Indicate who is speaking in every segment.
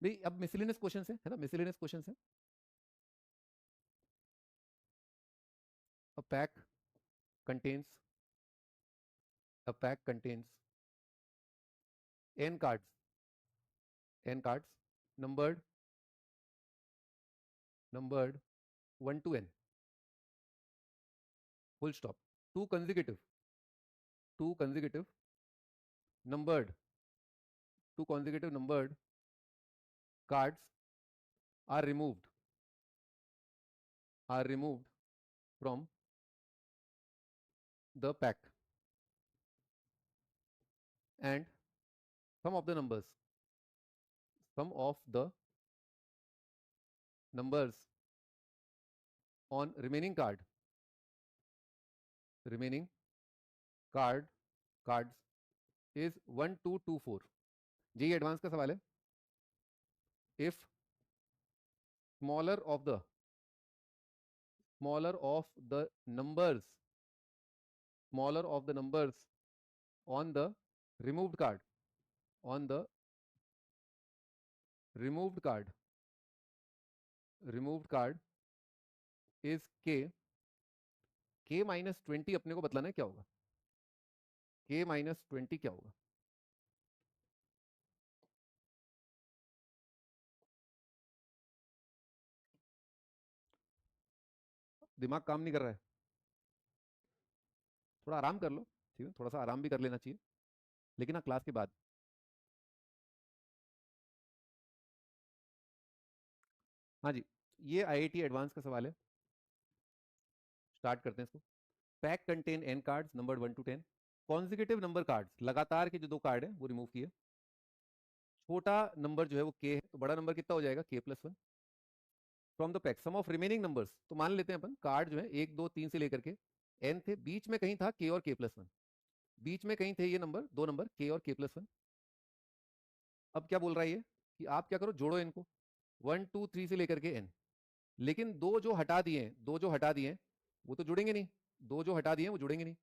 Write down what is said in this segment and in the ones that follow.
Speaker 1: नहीं, अब miscellaneous question है ना, मिसलेनियस क्वेश्चन है। A pack contains a pack contains n cards, n cards numbered 1 to n, full stop. Two consecutive numbered two consecutive numbered cards are removed from the pack, and sum of the numbers on remaining cards is 1 2 2 4. Ji advance का सवाल है। If smaller of the numbers on the removed card is k minus 20, अपने को बतलाना है क्या होगा, k minus 20 क्या होगा। दिमाग काम नहीं कर रहा है, थोड़ा आराम कर लो, ठीक है, थोड़ा सा आराम भी कर लेना चाहिए, लेकिन हाँ क्लास के बाद। हाँ जी, ये आईआईटी एडवांस का सवाल है, स्टार्ट करते हैं इसको। Pack contain an cards number 1 to 10, consecutive number cards, लगातार के जो दो कार्ड है वो रिमूव किए। छोटा नंबर जो है वो k है, तो बड़ा नंबर कितना हो जाएगा, k+1 from the pack. Sum of remaining numbers, तो मान लेते हैं अपन कार्ड जो है 1 2 3 से लेकर के n थे, बीच में कहीं था k और k+1, बीच में कहीं थे ये नंबर, दो नंबर k और k+1। अब क्या बोल रहा है ये कि आप क्या करो, जोड़ो इनको 1 2 3 से लेकर के n, लेकिन दो जो हटा दिए वो तो जुड़ेंगे नहीं, दो जो हटा दिए वो जुड़ेंगे नहीं,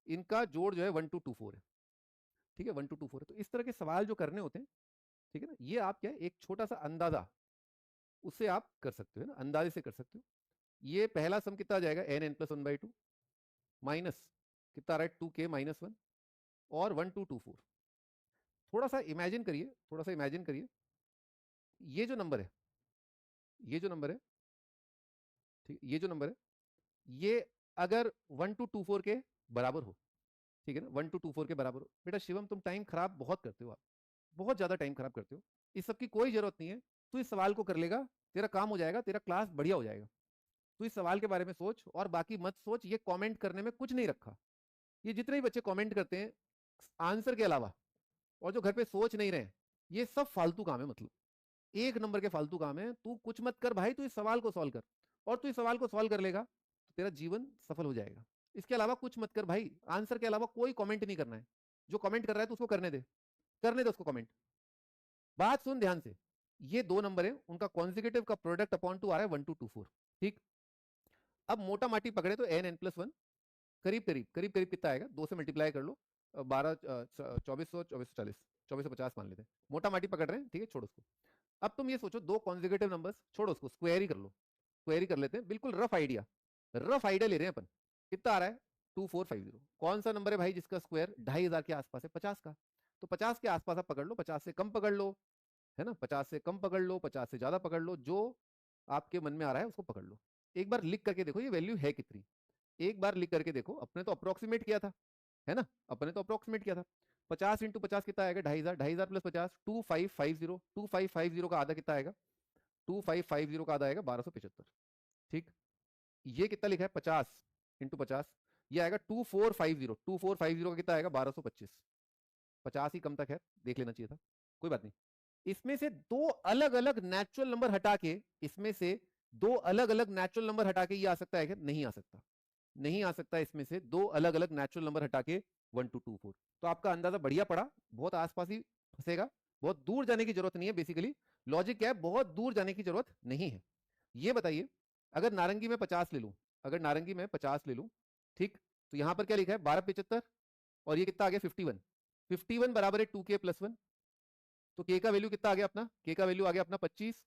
Speaker 1: इनका जोड़ जो है 1 2 2 4 है, ठीक है, 1 2 2 4 है। तो इस तरह के सवाल जो करने होते हैं, ठीक है ना, ये आप क्या एक छोटा सा अंदाजा उससे आप कर सकते हो ना, अंदाजे से कर सकते हो। ये पहला सम कितना आ जाएगा, n+1/2 माइनस कितना आ रहा है 2k-1 और 1 2 2 4। थोड़ा सा इमेजिन करिए, ये जो नंबर है, ठीक, ये जो नंबर है ये अगर 1 2 2 4 के बराबर हो, ठीक है ना, 1 2 2 4 के बराबर हो। बेटा शिवम तुम टाइम खराब बहुत करते हो, आप बहुत ज्यादा टाइम खराब करते हो, इस सब की कोई जरूरत नहीं है। तू इस सवाल को कर लेगा, तेरा काम हो जाएगा, तेरा क्लास बढ़िया हो जाएगा। तू इस सवाल के बारे में सोच और बाकी मत सोच, ये कमेंट करने में कुछ नहीं रखा। ये जितने भी बच्चे कमेंट करते हैं आंसर के अलावा और जो घर पे सोच नहीं रहे, ये सब फालतू काम है, मतलब एक नंबर के फालतू काम है। तू कुछ मत कर भाई, तू इस सवाल को सॉल्व कर, और तू इस सवाल को सॉल्व कर लेगा तो तेरा जीवन सफल हो जाएगा। इसके अलावा कुछ मत कर भाई, आंसर के अलावा कोई कमेंट नहीं करना है। जो कमेंट कर रहा है तो उसको करने दे उसको कमेंट। बात सुन ध्यान से, ये दो नंबर है, उनका कॉन्जिक्यूटिव का प्रोडक्ट अपॉन 2 आ रहा है 1 2 2 4, ठीक। अब मोटा माटी पकड़े तो n+1 करीब करीब कितना आएगा, 2 से मल्टीप्लाई कर लो, 12 2400 2440 2450 मान लेते हैं, मोटा माटी पकड़ रहे हैं, ठीक है, छोड़ो उसको। अब तुम ये सोचो, दो कॉन्जिक्यूटिव नंबर्स, छोड़ो उसको, स्क्वायर ही कर लो, स्क्वायर ही कर लेते हैं, बिल्कुल रफ आइडिया ले रहे हैं अपन। कितना आ रहा है 2450। कौन सा नंबर है भाई जिसका स्क्वायर 2500 के आसपास है, 50 का, तो 50 के आसपास आप पकड़ लो, 50 से कम पकड़ लो, है ना, 50 से कम पकड़ लो, 50 से ज्यादा पकड़ लो, जो आपके मन में आ रहा है उसको पकड़ लो। एक बार लिख करके देखो ये वैल्यू है कितनी, एक बार लिख करके देखो। अपने तो अप्रोक्सीमेट किया था, है ना, अपने तो अप्रोक्सीमेट किया था। 50 × 50 कितना आएगा, 2500, 2500 प्लस 50 2550, 2550 का आधा कितना आएगा, 2550 का आधा आएगा 1275, ठीक। ये कितना लिखा है 50 × 50, ये आएगा 2450, 2450 का कितना आएगा 1225, 50 ही कम तक है, देख लेना चाहिए था, कोई बात नहीं। इसमें से दो अलग अलग नेचुरल नंबर हटा के, इसमें से दो अलग अलग नेचुरल नंबर हटा के ये आ सकता है क्या, नहीं आ सकता, नहीं आ सकता। इसमें से दो अलग अलग नेचुरल नंबर हटा के 1 2 2 4, तो आपका अंदाजा बढ़िया पड़ा, बहुत आसपास ही फंसेगा, बहुत दूर जाने की जरूरत नहीं है। बेसिकली लॉजिक क्या है, बहुत दूर जाने की जरूरत नहीं है। ये बताइए, अगर नारंगी में 50 ले लूं, अगर नारंगी में 50 ले लूं, ठीक, तो यहां पर क्या लिखा है 1275, और ये कितना आ गया 51, 51 बराबर है 2k+1, तो के का वैल्यू कितना आ गया अपना, के का वैल्यू आ गया अपना 25।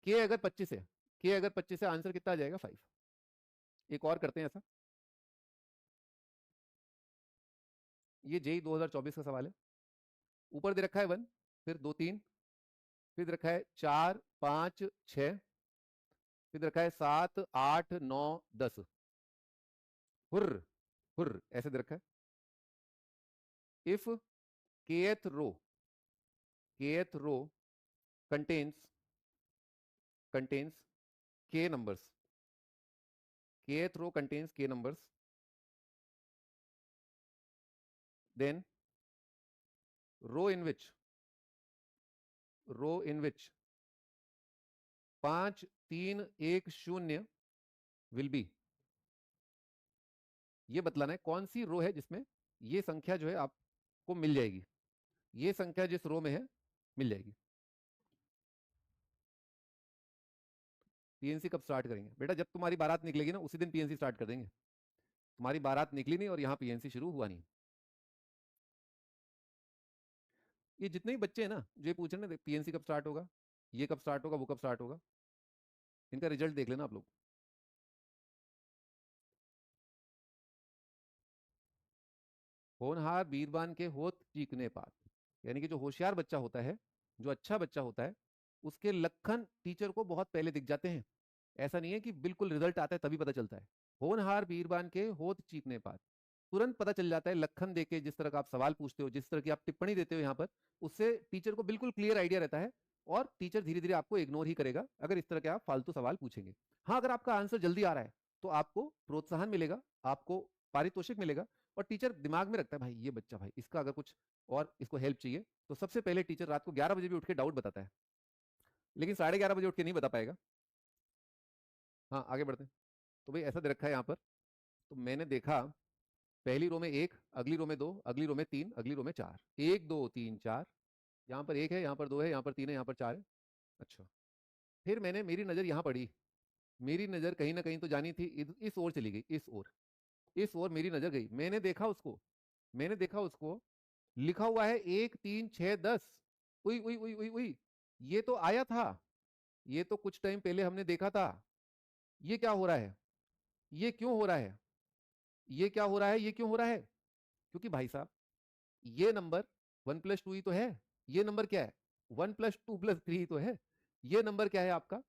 Speaker 1: के अगर 25 है, के अगर 25 है, आंसर कितना आ जाएगा 5। एक और करते हैं ऐसा, ये जेई 2024 का सवाल है। ऊपर दे रखा है 1, फिर 2 3, फिर दे रखा है 4 5 6, फिर दे रखा है 7 8 9 10। हुर्र हुर्र ऐसे दे रखा है। If kth row contains k numbers, kth row contains k numbers, then row in which 5 3 1 0 will be, ये बतलाना है कौन सी रो है जिसमें ये संख्या जो है आपको मिल जाएगी, ये संख्या जिस रो में है मिल जाएगी। पीएनसी कब स्टार्ट करेंगे बेटा? जब तुम्हारी बारात निकलेगी ना उसी दिन पीएनसी स्टार्ट कर देंगे। तुम्हारी बारात निकली नहीं और यहाँ पीएनसी शुरू हुआ नहीं। ये जितने भी बच्चे हैं ना जो ये पूछ रहे हैं पीएनसी कब स्टार्ट होगा, ये कब स्टार्ट होगा, वो कब स्टार्ट होगा, इनका रिजल्ट देख लेना आप लोग। होनहार बीरबान के होत चीकने पात, यानी कि जो होशियार बच्चा होता है, जो अच्छा बच्चा होता है, उसके लक्षण टीचर को बहुत पहले दिख जाते हैं। ऐसा नहीं है कि बिल्कुल रिजल्ट आता है तभी पता चलता है। होनहार बीरबान के होत चीकने पात, तुरंत पता चल जाता है लक्षण देके, जिस तरह का आप सवाल पूछते हो, जिस तरह की आप टिप्पणी देते हो यहाँ पर, उससे टीचर को बिल्कुल क्लियर आइडिया रहता है और टीचर धीरे धीरे आपको इग्नोर ही करेगा अगर इस तरह के आप फालतू सवाल पूछेंगे। हाँ, अगर आपका आंसर जल्दी आ रहा है तो आपको प्रोत्साहन मिलेगा, आपको पारितोषिक मिलेगा, और टीचर दिमाग में रखता है भाई ये बच्चा, भाई इसका अगर कुछ और इसको हेल्प चाहिए तो सबसे पहले टीचर रात को 11 बजे भी उठ के डाउट बताता है, लेकिन 11:30 बजे उठ के नहीं बता पाएगा। हाँ, आगे बढ़ते हैं। तो भाई ऐसा दे रखा है यहाँ पर, तो मैंने देखा पहली रो में 1, अगली रो में 2, अगली रो में 3, अगली रो में 4, 1 2 3 4, यहाँ पर 1 है, यहाँ पर 2 है, यहाँ पर 3 है, यहाँ पर 4 है। अच्छा, फिर मैंने, मेरी नज़र यहाँ पड़ी, मेरी नज़र कहीं ना कहीं तो जानी थी, इस ओर चली गई, इस ओर मेरी नज़र गई। मैंने देखा उसको लिखा हुआ है 1 3 6 10। उई उई उई उई उई, ये तो आया था, ये तो कुछ टाइम पहले हमने देखा था। ये क्या हो रहा है, ये क्यों हो रहा है, ये क्या हो रहा है, ये क्यों हो रहा है? क्योंकि भाई साहब ये नंबर 1+2 ही तो है, ये नंबर क्या है 1+2+3 ही तो है, ये नंबर क्या है आपका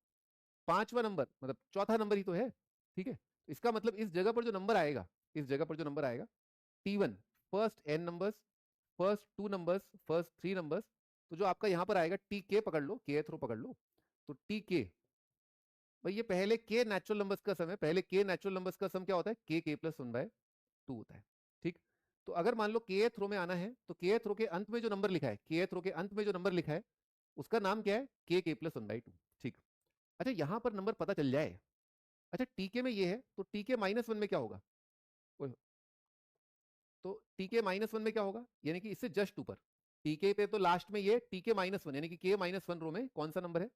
Speaker 1: पांचवा नंबर, मतलब चौथा नंबर ही तो है। ठीक है, इसका मतलब इस जगह पर जो नंबर आएगा, इस जगह पर जो नंबर आएगा T1, first n numbers, first 2 numbers, first 3 numbers, तो जो आपका यहां पर आएगा टी के, पकड़ लो, के थ्रो पकड़ लो, तो टी के, भाई ये पहले के नेचुरल नंबर्स का सम है, पहले के नेचुरल नंबर्स का सम क्या होता है, k+1/2 होता है। ठीक, तो अगर मान लो के थ्रो में आना है तो के थ्रो के अंत में जो नंबर लिखा है, के थ्रो के अंत में जो नंबर लिखा है उसका नाम क्या है, k+1/2। ठीक, अच्छा यहां पर नंबर पता चल जाए, अच्छा टीके में ये है तो टीके -1 में क्या होगा, तो टीके -1 में क्या होगा, यानी कि इससे जस्ट ऊपर, टीके पे तो लास्ट में ये टीके -1, यानी कि k-1 रो में कौन सा नंबर है,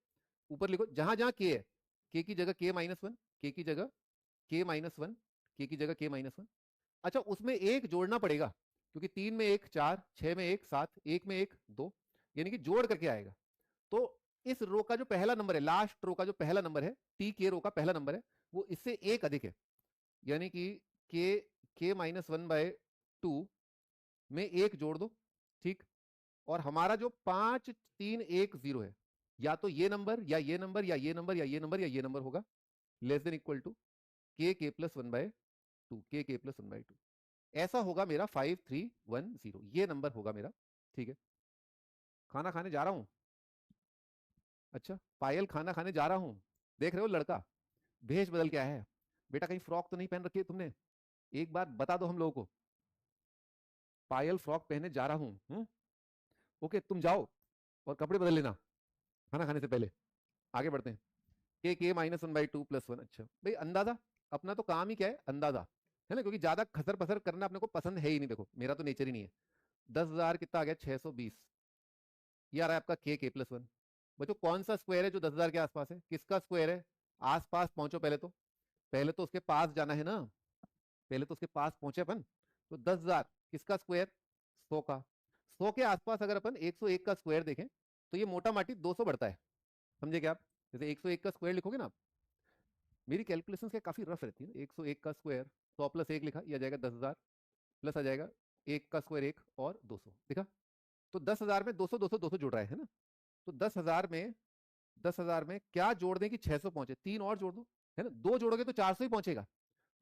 Speaker 1: ऊपर लिखो जहां जहां के है, के की जगह k-1, के की जगह k-1, के की जगह k-1। अच्छा उसमें एक जोड़ना पड़ेगा, क्योंकि 3 में 1 4, 6 में 1 7, 1 में 1 2, यानी कि जोड़ करके आएगा। तो इस रो का जो पहला नंबर है, लास्ट रो का जो पहला नंबर है, टी के रो का पहला नंबर है, वो इससे एक अधिक है, यानी कि के k-1/2 में एक जोड़ दो। ठीक, और हमारा जो 5 3 1 0 है, या तो ये नंबर या ये नंबर या ये नंबर या ये नंबर या ये नंबर होगा, less than equal to k+1/2, k+1/2, ऐसा होगा मेरा 5310, ये नंबर होगा मेरा। ठीक है, खाना खाने जा रहा हूं, अच्छा पायल खाना खाने जा रहा हूं, देख रहे हो लड़का भेष बदल के आया है, बेटा कहीं फ्रॉक तो नहीं पहन रखी है तुमने, एक बार बता दो हम लोगों को, पायल फ्रॉक पहने जा रहा हूं। ओके तुम जाओ और कपड़े बदल लेना खाना खाने से पहले। आगे बढ़ते हैं, k-1/2+1। अच्छा भाई अंदाजा, अपना तो काम ही क्या है, अंदाजा है ना, क्योंकि ज्यादा खसर पसर करना अपने को पसंद है ही नहीं, देखो मेरा तो नेचर ही नहीं है। 10,000 कितना आ गया, 620, ये आ रहा है आपका k+1। बच्चों कौन सा स्क्वायर है जो 10,000 के आसपास है, किसका स्क्वायर है, आसपास पहुंचो, पहले तो उसके पास जाना है ना, पहले तो उसके पास पहुंचे अपन। तो 10,000 किसका स्क्वायर, 100 का, 100 के आसपास अगर अपन 101 का स्क्वायर देखें तो ये मोटा माटी 200 बढ़ता है, समझे क्या आप? जैसे 101 का स्क्वायर लिखोगे ना आप, मेरी कैलकुलेशन क्या काफ़ी रफ रहती है ना, 101 का स्क्वायर 100 प्लस 1 लिखा, ये आ जाएगा 10,000, प्लस आ जाएगा 1 का स्क्वायर 1 और 200 लिखा। तो 10,000 में 200 200 200 जुड़ रहा है ना। तो 10,000 में क्या जोड़ दें कि 600 पहुंचे? 3 और जोड़ दो, है ना। 2 जोड़ोगे तो 400 ही पहुंचेगा,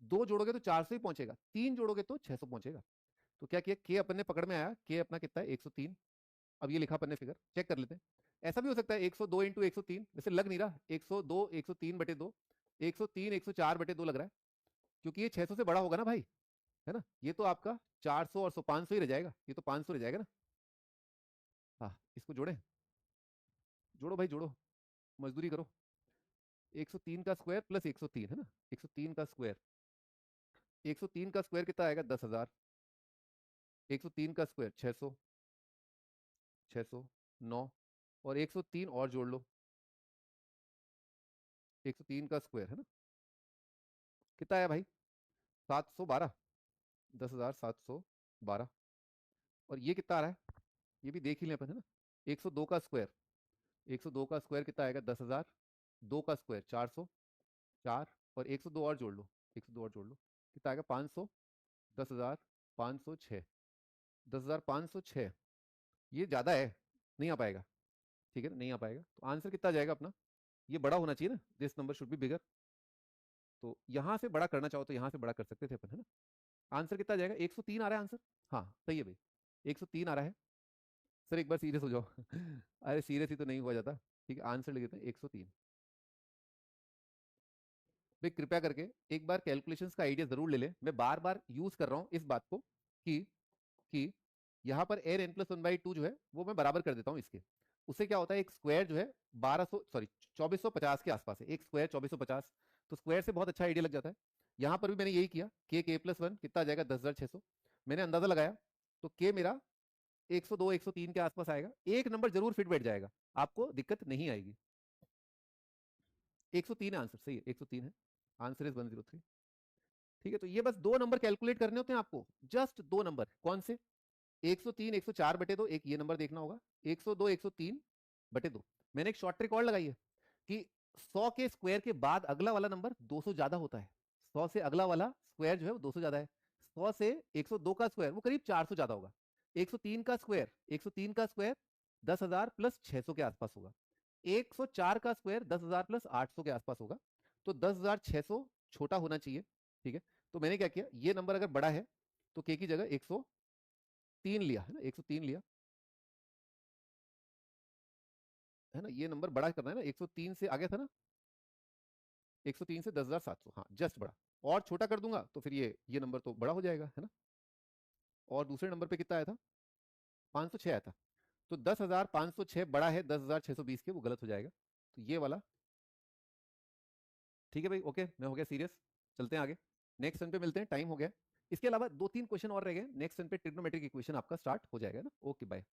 Speaker 1: 2 जोड़ोगे तो 400 ही पहुंचेगा, 3 जोड़ोगे तो 600 पहुंचेगा। तो क्या किया, के अपन ने पकड़ में आया, के अपना कितना है 103। अब ये लिखा अपन ने फिगर, चेक कर लेते हैं। ऐसा भी हो सकता है 102 इंटू 103, वैसे लग नहीं रहा 102 103 बटे 2, 103 104 बटे 2 लग रहा है, क्योंकि ये 600 से बड़ा होगा ना भाई, है ना। ये तो आपका 400 और 100 500 ही रह जाएगा, ये तो 500 रह जाएगा ना। हाँ, इसको जोड़े, जोड़ो भाई जोड़ो, मजदूरी करो। 103 का स्क्वायर प्लस 103 है ना, 103 का स्क्वायर, 103 का स्क्वायर कितना आएगा 10,000, 103 का स्क्वायर 600, 600 9, और 103 और जोड़ लो, 103 का स्क्वायर है ना, कितना आया भाई 712, 10,712। और ये कितना आ रहा है, ये भी देख ही लें अपन, है ना। 102 का स्क्वायर, 102 का स्क्वायर कितना आएगा 10,000, 2 का स्क्वायर 400, 4, और 102 और जोड़ लो, 102 और जोड़ लो, कितना आएगा 500, 10,506, 10,506। ये ज़्यादा है, नहीं आ पाएगा, ठीक है ना, नहीं आ पाएगा। तो आंसर कितना जाएगा अपना, ये बड़ा होना चाहिए ना, this number should be bigger. तो यहाँ से बड़ा करना चाहो तो यहाँ से बड़ा कर सकते थे अपन, है ना। आंसर कितना जाएगा 103 आ रहा है आंसर, हाँ सही है भाई, 103 आ रहा है। सर एक बार सीरियस हो जाओ अरे सीरियस ही तो नहीं हुआ जाता, ठीक है। आंसर लिख देते हैं 103। भाई कृपया करके एक बार कैलकुलेशंस का आइडिया जरूर ले लें। मैं बार बार यूज कर रहा हूँ इस बात को कि यहाँ पर एन एन प्लस 1/2 जो है वो मैं बराबर कर देता हूँ इसके। उससे क्या होता है, एक स्क्वायर जो है 2450 के आसपास है, एक स्क्वायर 2450, तो स्क्वायर से बहुत अच्छा आइडिया लग जाता है। यहाँ पर भी मैंने यही किया, के प्लस 1 कितना आ जाएगा 10,600, मैंने अंदाजा लगाया, तो के मेरा 102 103 के आसपास आएगा। एक नंबर जरूर फिट बैठ जाएगा, आपको दिक्कत नहीं आएगी। 103 आंसर सही है, 103 है आंसर, इज 103। ठीक है, तो ये बस दो नंबर कैलकुलेट करने होते हैं आपको, जस्ट दो नंबर। कौन से? 103 104 बटे 2, एक ये नंबर देखना होगा, 102 103 बटे 2। मैंने एक शॉर्ट ट्रिक और लगाई है कि 100 के स्क्वायर के बाद अगला वाला नंबर 200 ज्यादा होता है, 100 से अगला वाला स्क्वायर जो है वो 200 ज्यादा है। 100 से 102 का स्क्वायर वो करीब 400 ज्यादा होगा। 103 का स्क्वायर, 103 का स्क्वायर 10,000 प्लस 600 के आसपास होगा। 104 का स्क्वायर 10,000 प्लस 800 के आसपास होगा। तो 10,600 छोटा होना चाहिए, ठीक है। तो मैंने क्या किया, ये नंबर अगर बड़ा है तो के की जगह 103 लिया, है ना, 103 लिया, है ना। ये नंबर बड़ा करना है ना, 103 से आ गया था ना, 103 से 10,700, हाँ जस्ट बड़ा। और छोटा कर दूंगा तो फिर ये नंबर तो बड़ा हो जाएगा, है ना। और दूसरे नंबर पे कितना आया था, 506 आया था। तो 10,506 बड़ा है 10,620 के, वो गलत हो जाएगा। तो ये वाला, ठीक है भाई, ओके, मैं हो गया सीरियस। चलते हैं आगे, नेक्स्ट सन पे मिलते हैं, टाइम हो गया। इसके अलावा 2-3 क्वेश्चन और रह गए, नेक्स्ट सन पे ट्रिग्नोमेट्रिक इक्वेशन आपका स्टार्ट हो जाएगा ना। Okay bye.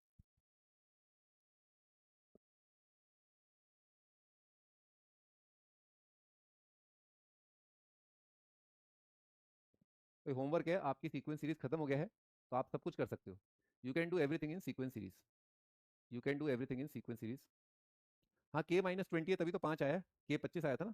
Speaker 1: तो होमवर्क है, आपकी सीक्वेंस सीरीज खत्म हो गया है, तो आप सब कुछ कर सकते हो। You can do everything in sequence series, you can do everything in sequence series. हाँ, के -20 है तभी तो 5 आया है, के 25 आया था ना।